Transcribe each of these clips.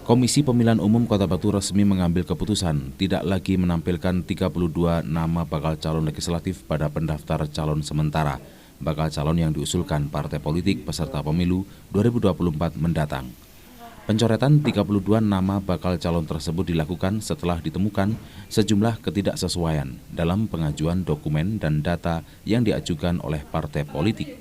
Komisi Pemilihan Umum Kota Batu resmi mengambil keputusan tidak lagi menampilkan 32 nama bakal calon legislatif pada pendaftar calon sementara bakal calon yang diusulkan partai politik peserta pemilu 2024 mendatang. Pencoretan 32 nama bakal calon tersebut dilakukan setelah ditemukan sejumlah ketidaksesuaian dalam pengajuan dokumen dan data yang diajukan oleh partai politik.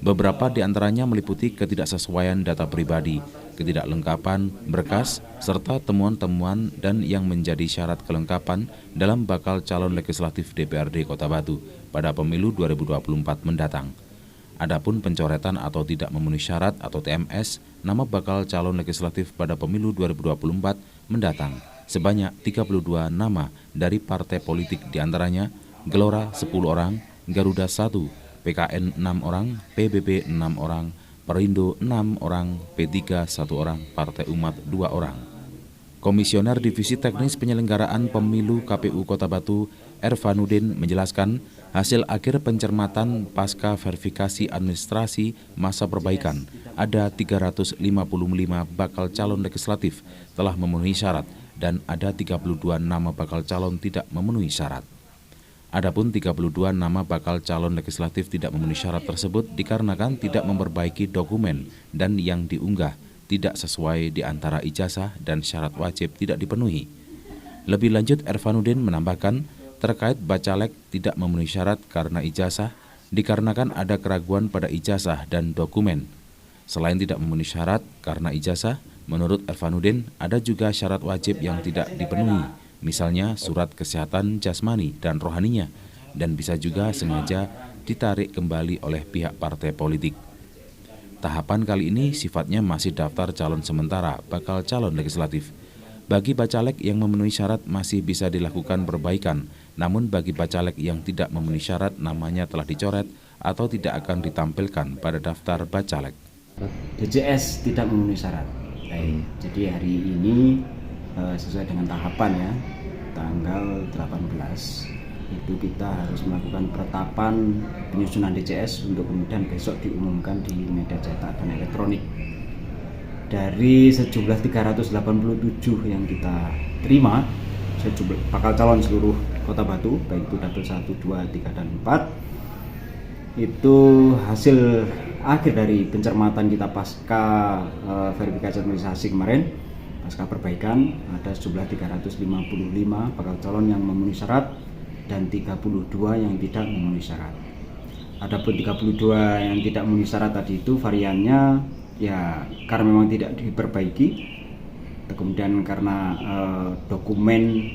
Beberapa di antaranya meliputi ketidaksesuaian data pribadi, ketidaklengkapan berkas, serta temuan-temuan dan yang menjadi syarat kelengkapan dalam bakal calon legislatif DPRD Kota Batu pada pemilu 2024 mendatang. Adapun pencoretan atau tidak memenuhi syarat atau TMS nama bakal calon legislatif pada pemilu 2024 mendatang sebanyak 32 nama dari partai politik diantaranya Gelora 10 orang, Garuda 1, PKN 6 orang, PBB 6 orang, Perindo 6 orang, P3 1 orang, Partai Umat 2 orang. Komisioner Divisi Teknis Penyelenggaraan Pemilu KPU Kota Batu, Ervanudin menjelaskan hasil akhir pencermatan pasca verifikasi administrasi masa perbaikan ada 355 bakal calon legislatif telah memenuhi syarat dan ada 32 nama bakal calon tidak memenuhi syarat. Adapun 32 nama bakal calon legislatif tidak memenuhi syarat tersebut dikarenakan tidak memperbaiki dokumen dan yang diunggah tidak sesuai di antara ijazah dan syarat wajib tidak dipenuhi. Lebih lanjut, Ervanudin menambahkan terkait bacalek tidak memenuhi syarat karena ijazah dikarenakan ada keraguan pada ijazah dan dokumen. Selain tidak memenuhi syarat karena ijazah, menurut Ervanudin ada juga syarat wajib yang tidak dipenuhi. Misalnya surat kesehatan jasmani dan rohaninya, dan bisa juga sengaja ditarik kembali oleh pihak partai politik. Tahapan kali ini sifatnya masih daftar calon sementara bakal calon legislatif. Bagi bacalek yang memenuhi syarat masih bisa dilakukan perbaikan, namun bagi bacalek yang tidak memenuhi syarat namanya telah dicoret atau tidak akan ditampilkan pada daftar bacalek. DJS tidak memenuhi syarat. Jadi hari ini sesuai dengan tahapan ya, tanggal 18 itu kita harus melakukan penetapan penyusunan DJS untuk kemudian besok diumumkan di media cetak dan elektronik. Dari sejumlah 387 yang kita terima, sejumlah bakal calon seluruh Kota Batu, baik itu dapil 1, 2, 3, dan 4, itu hasil akhir dari pencermatan kita pasca verifikasi administrasi kemarin, pasca perbaikan ada sejumlah 355 bakal calon yang memenuhi syarat dan 32 yang tidak memenuhi syarat. Adapun 32 yang tidak memenuhi syarat tadi itu variannya ya karena memang tidak diperbaiki, kemudian karena dokumen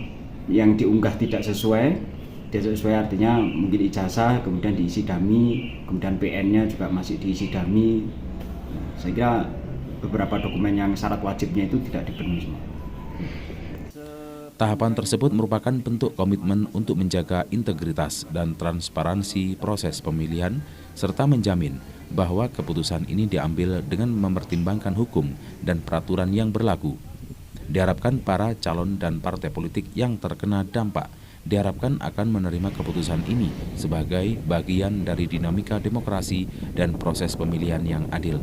yang diunggah tidak sesuai artinya mungkin ijazah kemudian diisi dummy, kemudian PN-nya juga masih diisi dummy. Saya kira beberapa dokumen yang syarat wajibnya itu tidak dipenuhi semua. Tahapan tersebut merupakan bentuk komitmen untuk menjaga integritas dan transparansi proses pemilihan serta menjamin bahwa keputusan ini diambil dengan mempertimbangkan hukum dan peraturan yang berlaku. Diharapkan para calon dan partai politik yang terkena dampak diharapkan akan menerima keputusan ini sebagai bagian dari dinamika demokrasi dan proses pemilihan yang adil.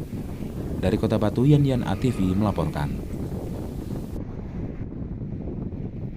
Dari Kota Batu, Yan ATV melaporkan.